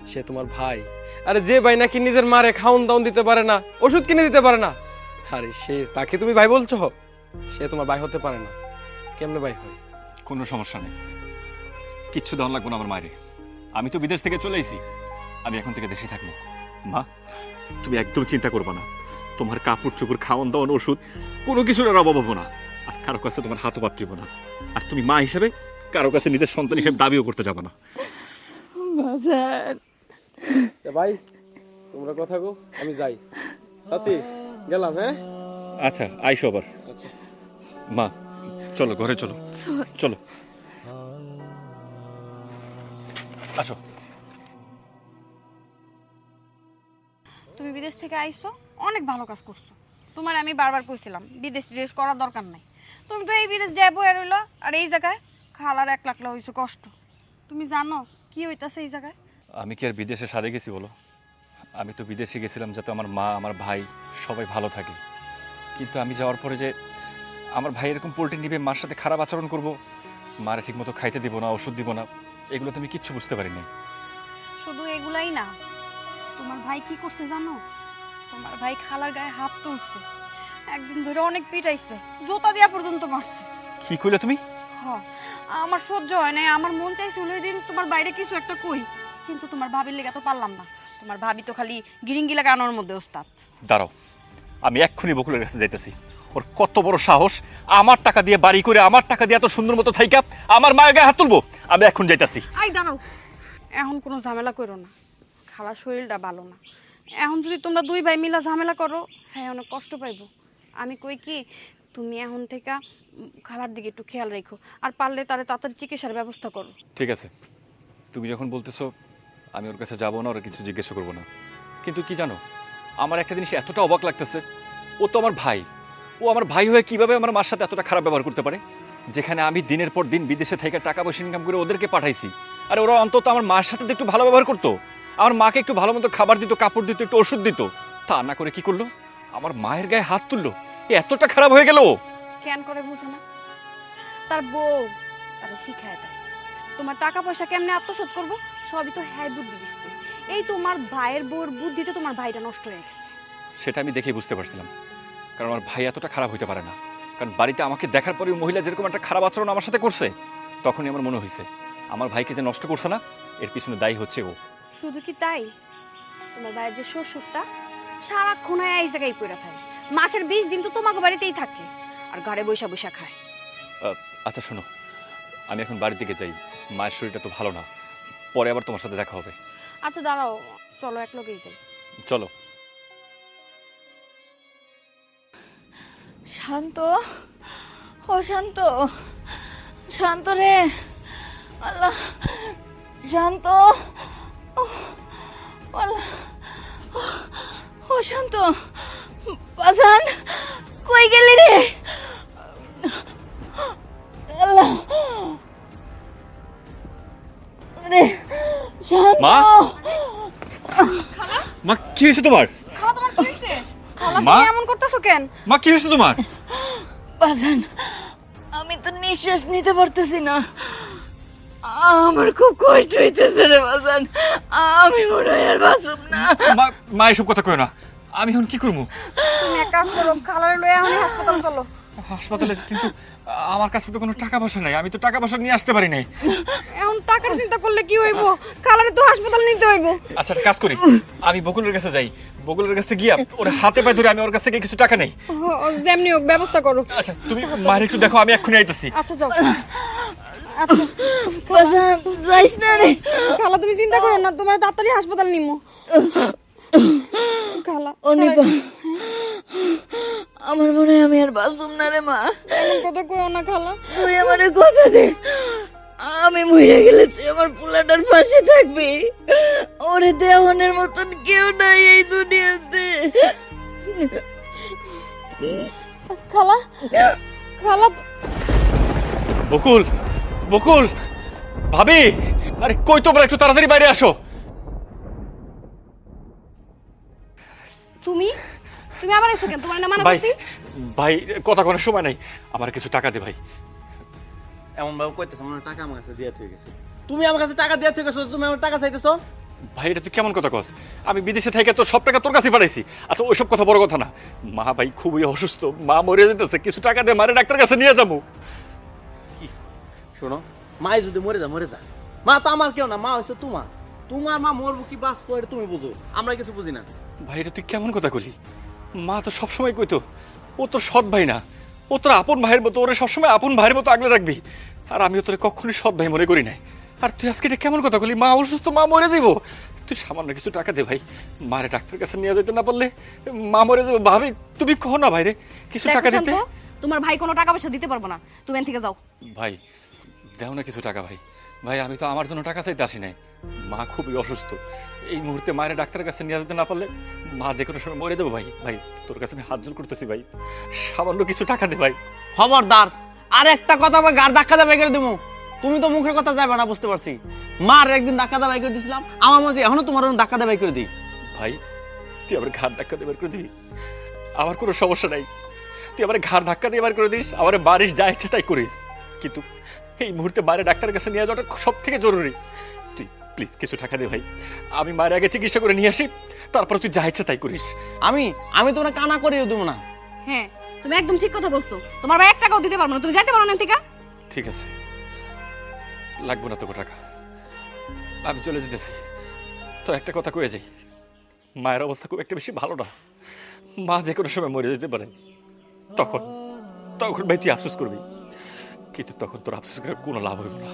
Speaker 7: সে তোমার ভাই। আরে যে ভাই নাকি নিজের মারে খাউন দাউন দিতে পারে না, ওষুধ কিনে দিতে পারে না, আরে সে তাকে তুমি ভাই বলছো? সে তোমার ভাই হতে পারে না, কেমনে ভাই হয়?
Speaker 6: কোনো সমস্যা নেই, কিচ্ছু দেওয়া লাগবো না আমার মায়ের। আমি তো বিদেশ থেকে চলে এসেছি, আমি এখন থেকে দেশে থাকবো। মা, তুমি একদম চিন্তা করবে না, তোমার কাপড় চোপড় খাওয়ান দাওয়ান ওষুধ কোনো কিছুর অভাব হবো না, আর কারো কাছে তোমার হাতও পাত্রিব না। আর তুমি মা হিসেবে কারো কাছে নিজের সন্তান হিসেবে দাবিও করতে যাবে না।
Speaker 1: বাজান,
Speaker 7: ভাই তোমরা কথা গো, আমি যাই। চাচি, গেলাম। হ্যাঁ,
Speaker 6: আচ্ছা, আইসো আবার।
Speaker 7: আচ্ছা।
Speaker 6: মা, চলো ঘরে চলো, চলো আসো।
Speaker 2: বিদেশ থেকে আইছো অনেক ভালো কাজ করছো। তোমার আমি বারবার কইছিলাম বিদেশ টিদেশ করার দরকার নাই। তুমি তো এই বিদেশ যাই বই রইলো, আর এই জায়গায় খালার 1 লাখ হইছো কষ্ট। তুমি জানো কি হইতাছে এই জায়গায়?
Speaker 6: আমি কি আর বিদেশে সারে গেছি বলো? আমি তো বিদেশে গেছিলাম যাতে আমার মা আমার ভাই সবাই ভালো থাকে, কিন্তু আমি যাওয়ার পরে যে আমার ভাই এরকম পোল্ট্রি নিবে, মার সাথে খারাপ আচরণ করব, মারে ঠিক মতো খাইতে দিব না, ওষুধ দিব না, এগুলো তো আমি কিচ্ছু বুঝতে পারিনি।
Speaker 2: শুধু এগুলাই না, তোমার ভাই কি করছে জানো? তোমার ভাই খালার গায়ে হাত তুলছে, একদিন ধরে অনেক পিটাইছে, জুতা দিয়া পর্যন্ত মারছে।
Speaker 6: কি কইলে তুমি?
Speaker 2: হ্যাঁ, আমার সহ্য হয় না, আমার মন চাইছিল ওই দিন তোমার বাইরে কিছু একটা কই, কিন্তু তোমার ভাবির লেগে তো পারলাম না। তোমার ভাবি তো খালি গিরিঙ্গি লাগানোর মধ্যে ওস্তাদ।
Speaker 6: দাঁড়াও, আমি এক্ষুনি বকুলের কাছে যাইতেছি। ওর কত বড় সাহস, আমার টাকা দিয়ে বাড়ি করে, আমার টাকা দিয়ে এত সুন্দর মতো থাইকা আমার মায়ের গায়ে হাত তুলবো? আমি এখন যাইতাছি।
Speaker 2: আই দাঁড়াও, এখন কোনো ঝামেলা করো না, খালার শরীরটা ভালো না। এখন যদি তোমরা 2 ভাই মিলা ঝামেলা করো, হ্যাঁ অনেক কষ্ট পাইবো। আমি কই কি, তুমি এখন থেকে খালার দিকে একটু খেয়াল রেখো, আর পারলে তারে তাড়াতাড়ি চিকিৎসার ব্যবস্থা করো।
Speaker 6: ঠিক আছে, তুমি যখন বলতেছো আমি ওর কাছে যাবো না, ওর কিছু জিজ্ঞেস করবো না, কিন্তু কি জানো, আমার একটা জিনিস এতটা অবাক লাগতেছে, ও তো আমার ভাই, ও আমার ভাই হয়ে কিভাবে আমার মার সাথে এতটা খারাপ ব্যবহার করতে পারে? যেখানে আমি দিনের পর দিন বিদেশে থেকে টাকা পয়সা ইনকাম করে ওদেরকে পাঠাইছি, আর ওরা অন্তত আমার মার সাথে তো একটু ভালো ব্যবহার করতো, আমার মাকে একটু ভালো মতো খাবার দিত, কাপড় দিত, একটু ওষুধ দিত। তা না করে কি করলো? আমার মায়ের গায়ে হাত তুললো। এতটা খারাপ হয়ে গেল?
Speaker 2: কেন করে বুঝো না? তার বউ তারে শিখায় দেয় তোমার টাকা পয়সা কেমনে আত্মসাৎ করবো, সবই তো হ্যাঁ বুদ্ধি দিচ্ছে। এই তোমার ভাইয়ের বউর বুদ্ধিতে তোমার ভাইটা নষ্ট হয়ে গেছে।
Speaker 6: সেটা আমি দেখেই বুঝতে পারছিলাম, কারণ আমার ভাই এতটা খারাপ হইতে পারে না। কারণ বাড়িতে আমাকে দেখার পরে মহিলা যেরকম একটা খারাপ আচরণ আমার সাথে করছে, তখনই আমার মনে হয়েছে আমার ভাইকে যে নষ্ট করছে না, এর পিছনে দায়ী হচ্ছে ও।
Speaker 2: শুধু কি তাই, তোমার ভাইয়ের যে শ্বশুরটা সারাক্ষণ এই জায়গায় পড়ে থাকে, মাসের 20 দিন তো তোমাকে বাড়িতেই থাকে, আর ঘরে বৈশা বৈশা খায়।
Speaker 6: আচ্ছা শোনো, আমি এখন বাড়ির দিকে যাই, মায়ের শরীরটা তো ভালো না, পরে আবার তোমার সাথে দেখা হবে।
Speaker 2: আচ্ছা দাঁড়াও, চলো এক লগেই যাই।
Speaker 6: চলো।
Speaker 1: শান্ত, ও শান্ত, শান্ত রে, আল্লাহ, শান্ত, আল্লাহ, ও শান্ত, বাজান কই গেলি রে? আল্লাহ রে, শান্ত।
Speaker 6: মা, মা কি হয়েছে তোমার?
Speaker 2: খালা তোমার কি হইছে? খালা
Speaker 6: মা?
Speaker 2: তুমি এমন করতেছো কেন?
Speaker 6: মা কি হয়েছে তোমার?
Speaker 1: বাজান, আমি তো নিঃশ্বাস নিতে পারতেছি না, আমার খুব কষ্ট হইতেছে রে বাজান, আমি মনে হয় আর বাঁচব না।
Speaker 6: মা, মা এসব কথা কয় না, আমি এখন কি করবো?
Speaker 2: তুমি এক কাজ করো, খালারে লয়ে এখনই হাসপাতাল চলো।
Speaker 6: হাসপাতালে? কিন্তু আমার কাছে তো কোনো টাকা পয়সা নাই, আমি তো টাকা পয়সা নিয়ে আসতে পারি নাই।
Speaker 2: এখন টাকার চিন্তা করলে কি হইব? খালারে তো হাসপাতাল নিতে হইব।
Speaker 6: আচ্ছা একটা কাজ করি, আমি বকুলের কাছে যাই, বকুলের কাছে গিয়া ওর হাতে পায়ে ধরে আমি ওর কাছ থেকে কিছু টাকা নেই।
Speaker 2: যেমনি হোক ব্যবস্থা করো।
Speaker 6: আচ্ছা তুমি মায়ের একটু দেখো, আমি এক্ষুনি আইতাছি।
Speaker 2: আচ্ছা যাও। আচ্ছা
Speaker 1: বাজান যাইস না রে।
Speaker 2: খালা তুমি চিন্তা করো না, তোমার তাড়াতাড়ি হাসপাতাল নিমু। খালা
Speaker 1: অনিবা, আমার মনে হয় আমি আর বাঁচব না রে মা।
Speaker 2: এমন কথা কইও না খালা।
Speaker 1: তুই আমারে কথা দে, আমি মরে গেলে তুই আমার পোলাটার পাশে থাকবি। ওরে দেওয়ানের মতন কেউ নাই এই দুনিয়াতে।
Speaker 2: খালা, খালা
Speaker 6: বকুল, বকুল, ভাবি, আরে কই তোমরা? একটু তাড়াতাড়ি বাইরে আসো।
Speaker 2: তুমি তুমি আবার এসো কেন? তোমার না মানা
Speaker 6: ভাই,
Speaker 2: করছি?
Speaker 6: ভাই কথা কোনো সময় নাই, আমার কিছু টাকা দে ভাই।
Speaker 3: এমন ভাবে কইতেছ মনে হয় টাকা আমার কাছে দিয়ে হয়ে গেছে। তুমি আমার কাছে টাকা দিয়ে গেছো, তুমি আমার টাকা চাইতেছো?
Speaker 6: ভাই এটা তুই কেমন কথা কস? আমি বিদেশে থেকে তো সব টাকা তোর কাছে পাঠাইছি। আচ্ছা ওইসব কথা বড় কথা না, মা ভাই খুবই অসুস্থ, মা মরে যেতেছে, কিছু টাকা দে, মারে ডাক্তার কাছে নিয়ে যাবো।
Speaker 3: শোনো, মাই যদি মরে যা, মা তো আমার কেউ না, মা হচ্ছে তোমার। তোমার মা মরবো কি বাঁচবো এটা তুমি বুঝো, আমরা কিছু বুঝি না।
Speaker 6: ভাই এটা তুই কেমন কথা কলি? মা তো সবসময় কইতো ও তোর সৎ ভাই না, ও তোর আপন ভাইয়ের মতো, ওরে সবসময় আপন ভাইয়ের মতো আগলে রাখবি। আর আমিও তোরে কখনোই সৎ ভাই মনে করি নাই। আর তুই আজকে এটা কেমন কথা কলি? মা অসুস্থ, মা মরে দিব, তুই সামান্য কিছু টাকা দে ভাই, মারে ডাক্তারের কাছে নিয়ে যেতে না পারলে মা মরে যাবে। ভাবি তুমি কহ না ভাইরে কিছু টাকা দিতে।
Speaker 2: তোমার ভাই কোনো টাকা পয়সা দিতে পারবো না, তুমি এখান থেকে যাও।
Speaker 6: ভাই দেও না কিছু টাকা ভাই, ভাই আমি তো আমার জন্য টাকা চাইতে আসি নাই, মা খুবই অসুস্থ। এই মুহূর্তে মায়ের ডাক্তারের কাছে নিয়ে যেতে না পারলে মা যে কোনো সময় মরে যাবো। ভাই ভাই তোর কাছে আমি হাত জোর করতেছি ভাই, সামান্য কিছু টাকা দে ভাই।
Speaker 3: খবরদার আর একটা কথা আমার গাড় ধাক্কা দেবাই করে দেবো। তুমি তো মুখের কথা যাবে না, বুঝতে পারছি। মার একদিন ধাক্কা দেবাই করে দিয়েছিলাম, আমার মধ্যে এখনো তোমার ধাক্কা দেবাই করে দিই।
Speaker 6: ভাই তুই আবার ঘাড় ধাক্কা দিয়ে বের করে দিবি, আমার কোনো সমস্যা নাই। তুই আবার ঘাড় ধাক্কা দিয়ে বের করে দিস, আমার বারিশ যা ইচ্ছে তাই করিস, কিন্তু এই মুহূর্তে মায়ের ডাক্তারের কাছে নিয়ে যাওয়াটা সব থেকে জরুরি। তুই প্লিজ কিছু টাকা দে ভাই, আমি মায়ের আগে চিকিৎসা করে নিয়ে আসি, তারপর তুই যা ইচ্ছে তাই করিস।
Speaker 3: আমি তোমার কানা করেও দেবো না।
Speaker 2: হ্যাঁ তুমি একদম ঠিক কথা বলছো, তোমার ভাই 1 টাকাও দিতে পারবো না, তুমি যাইতে পারো না থেকে।
Speaker 6: ঠিক আছে, লাগবো না তোকে টাকা, আমি চলে যেতেছি। তো একটা কথা কয়ে যাই, মায়ের অবস্থা খুব একটা বেশি ভালো না, মা যে কোনো সময় মরে যেতে পারে। তখন তখন ভাই তুই আফসোস করবি, কিন্তু তখন তোর আফসোস করে কোনো লাভ হইব না।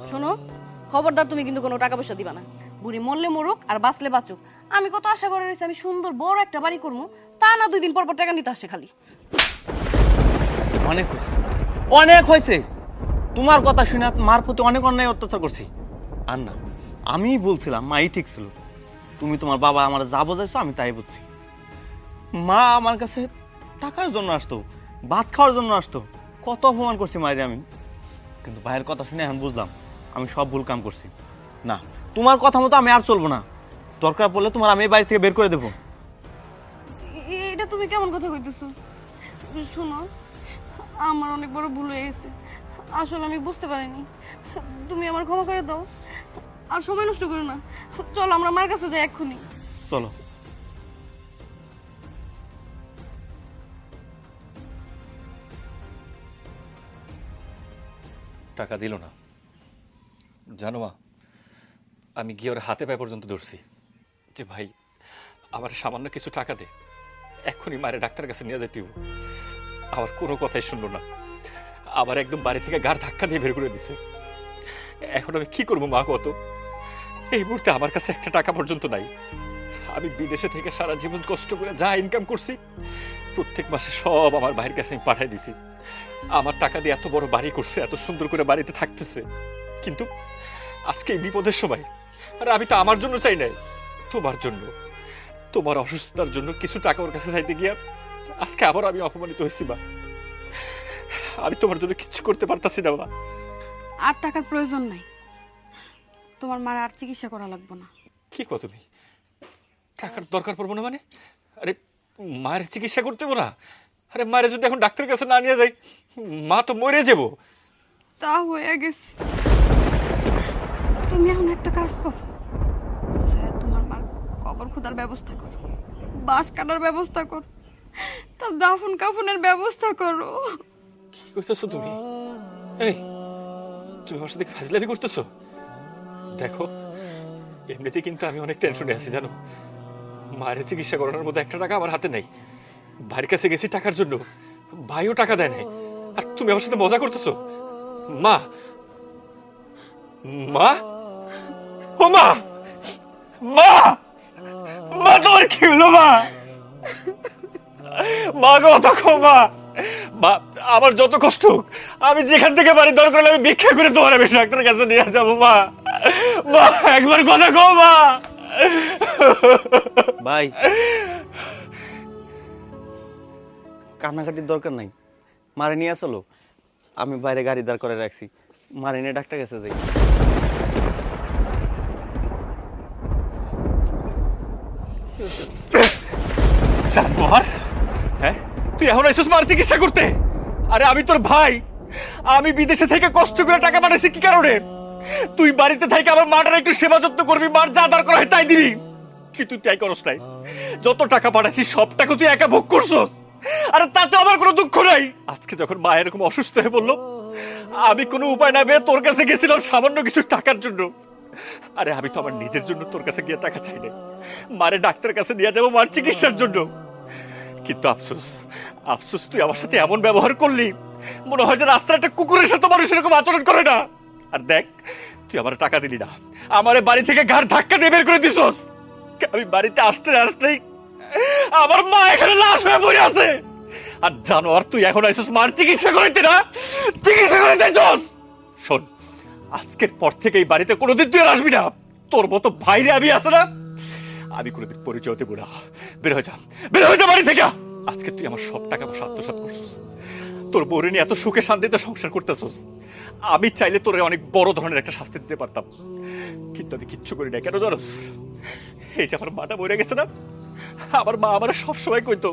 Speaker 2: শোনো, খবরদার তুমি কিন্তু কোনো টাকা পয়সা দিবা না। বুড়ি মরলে মরুক আর বাঁচলে বাঁচুক, আমি কত আশা করে রয়েছি আমি সুন্দর বড় একটা বাড়ি করবো, তা না 2 দিন পর পর টাকা নিতে আসে খালি।
Speaker 3: অনেক হয়েছে, অনেক হয়েছে। তোমার কথা শুনে মার প্রতি অনেক অন্যায় অত্যাচার করছি। আর না, আমি বলছিলাম মাই ঠিক ছিল, তুমি তোমার বাবা আমার যা বোঝাইছো আমি তাই বুঝছি। মা আমার কাছে টাকার জন্য আসতো, ভাত খাওয়ার জন্য আসতো, কত অপমান করছি মায়ের আমি। কিন্তু ভাইয়ের কথা শুনে এখন বুঝলাম আমি সব ভুল কাম করছি। না, তোমার কথা মতো আমি আর চলবো না, দরকার পড়লে তোমার আমি এই বাড়ি থেকে বের করে দেবো।
Speaker 2: এটা তুমি কেমন কথা কইতেছো? শোনো, আমার অনেক বড় ভুল হয়ে গেছে, আসলে আমি বুঝতে পারিনি, তুমি আমার ক্ষমা করে দাও। আর সময় নষ্ট করো না, চলো আমরা মার কাছে যাই এক্ষুনি।
Speaker 3: চলো।
Speaker 6: টাকা দিল না জানো মা, আমি গিয়ে ওর হাতে পায়ে পর্যন্ত ধরছি যে ভাই আমার সামান্য কিছু টাকা দে, এক্ষুনি মায়ের ডাক্তারের কাছে নিয়ে যেতে। আমার কোনো কথাই শুনলো না, আবার একদম বাড়ি থেকে গাড় ধাক্কা দিয়ে বের করে দিছে। এখন আমি কি করবো মা, কত এই মুহূর্তে আমার কাছে একটা টাকা পর্যন্ত নাই। আমি বিদেশে থেকে সারা জীবন কষ্ট করে যা ইনকাম করছি প্রত্যেক মাসে সব আমার ভাইয়ের কাছে আমি পাঠাই দিছি। আমার টাকা দিয়ে এত বড় বাড়ি করছে, এত সুন্দর করে বাড়িতে থাকতেছে, কিন্তু আজকে এই বিপদের সময় আর আমি তো আমার জন্য চাই নাই, তোমার জন্য, তোমার অসুস্থতার জন্য কিছু টাকা ওর কাছে চাইতে গিয়া আজকে আবার আমি অপমানিত হয়েছি। মা আমি তোমার জন্য কিছু করতে পারতাছি না। মা
Speaker 8: আর টাকার প্রয়োজন নাই, তোমার মার আর চিকিৎসা করা লাগবে না।
Speaker 6: কি কো তুমি, টাকার দরকার পড়বো না মানে? আরে মায়ের চিকিৎসা করতে হবে না? আরে মায়ের যদি এখন ডাক্তারের কাছে না নিয়ে যাই মা তো মরে যাব।
Speaker 8: তা হয়ে গেছে, তুমি এখন একটা কাজ করো, তোমার মার কবর খোদার ব্যবস্থা করো, বাঁশ কাটার ব্যবস্থা করো, তার দাফন কাফনের ব্যবস্থা করো।
Speaker 6: কি করতেছো তুমি? এই তুমি আমার সাথে ফাজলামি করতেছো? দেখো এমনিতে কিন্তু আমি অনেক টেনশনে আছি জানো, মায়ের চিকিৎসা করানোর মতো একটা টাকা আমার হাতে নেই। ভাইয়ের কাছে গেছি টাকার জন্য, ভাইও টাকা দেয় নাই, আর তুমি আমার সাথে মজা করতেছো। মা মা ও মা, মা মা তোমার কি হলো? মা মা গো দেখো মা, মা আমার যত কষ্ট হোক আমি যেখান থেকে বাড়ি দরকার হলে আমি ভিক্ষা করে তোমার আমি ডাক্তারের কাছে নিয়ে যাবো। মা মা একবার কথা কও মা।
Speaker 3: ভাই কান্নাকাটির দরকার নাই, মারে নিয়ে চলো, আমি বাইরে গাড়ি দাঁড় করে রাখছি, মারে নিয়ে ডাক্তার কাছে যাই।
Speaker 6: জানোয়ার, হ্যাঁ তুই এখন আইসুস মার চিকিৎসা করতে? আরে আমি তোর ভাই, আমি বিদেশে থেকে কষ্ট করে টাকা পাঠাইছি কি কারণে? তুই বাড়িতে থেকে আমার মাটার একটু সেবা যত্ন করবি, মার যা দরকার হয় তাই দিবি, কি তুই তাই করস নাই? যত টাকা পাঠাইছি সব টাকা তুই একা ভোগ করছস, আরে তাতে আমার কোনো দুঃখ নাই। আজকে যখন মা এরকম অসুস্থ হয়ে বললো, আমি কোনো উপায় না পেয়ে তোর কাছে গেছিলাম সামান্য কিছু টাকার জন্য। আরে আমি তো আমার নিজের জন্য তোর কাছে গিয়ে টাকা চাই নাই, মারে ডাক্তারের কাছে নিয়ে যাবো মার চিকিৎসার জন্য। কিন্তু আফসোস, আফসোস তুই আমার সাথে এমন ব্যবহার করলি, মনে হয় যে রাস্তার একটা কুকুরের সাথে মানুষ এরকম আচরণ করে না। আর দেখ তুই আমার টাকা দিলি না, আমারে বাড়ি থেকে ঘাড় ধাক্কা দিয়ে বের করে দিছস। আমি বাড়িতে আসতে আসতেই আমার মা এখানে লাশ হয়ে পড়ে আছে। আর জানোয়ার তুই এখন আইসস মার চিকিৎসা করাইতে না, চিকিৎসা করাইতে যাস। শোন, আজকের পর থেকে এই বাড়িতে কোনোদিন তুই আর আসবি না। তোর মতো ভাইরে আমি আছে না, আমি কোনোদিন পরিচয় দেবো না। বের হয়ে যা, বের হয়ে যা বাড়ি থেকে। আজকে তুই আমার সব টাকা পয়সা আত্মসাৎ করছিস, তোর বউরে নিয়ে এত সুখে শান্তিতে সংসার করতেছিস। আমি চাইলে তোরে অনেক বড় ধরনের একটা শাস্তি দিতে পারতাম, কিন্তু আমি কিচ্ছু করি না। কেন জানোস? এই যে আমার মাটা মরে গেছে না, আমার মা আমার সবসময় কইতো,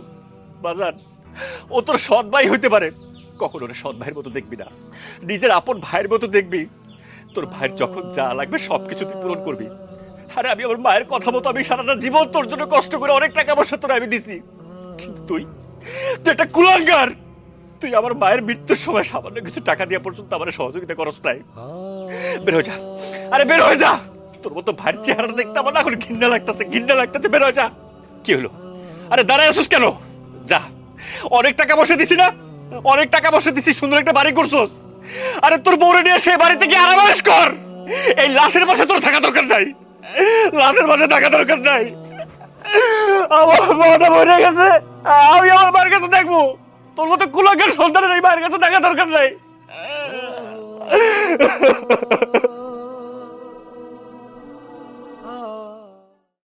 Speaker 6: বাজান ও তোর সৎ ভাই হইতে পারে, কখনো ওরে সৎ ভাইয়ের মতো দেখবি না, নিজের আপন ভাইয়ের মতো দেখবি। তোর ভাইয়ের যখন যা লাগবে সবকিছু তুই পূরণ করবি। আরে আমি আমার মায়ের কথা মতো আমি সারাটা জীবন তোর জন্য কষ্ট করে অনেক টাকা পয়সা তোর আমি দিছি, কিন্তু তুই একটা কুলাঙ্গার। তুই আমার মায়ের মৃত্যুর সময় সামান্য কিছু টাকা দিয়ে পর্যন্ত আমার সহযোগিতা করস নাই। বের হয়ে যা, আরে বের হয়ে যা। তোর মতো ভাইয়ের চেহারা দেখতে আমার না এখন ঘৃণা লাগতেছে, ঘৃণা লাগতেছে। বের হয়ে যা। কি হলো? আরে দাঁড়ায় আসিস কেন? যা, অনেক টাকা পয়সা দিছি না, অনেক টাকা পয়সা দিছি, সুন্দর একটা বাড়ি করছস। আরে তোর বউরে নিয়ে সে বাড়িতে গিয়ে আরামাস কর। এই লাশের পাশে তোর থাকা দরকার নাই, লাশের পাশে থাকা দরকার নাই। আমার মাটা মরে গেছে, আমি আমার মায়ের কাছে দেখবো। তোর মতো কুলাঙ্গার সন্তানের এই মায়ের কাছে থাকা দরকার নাই।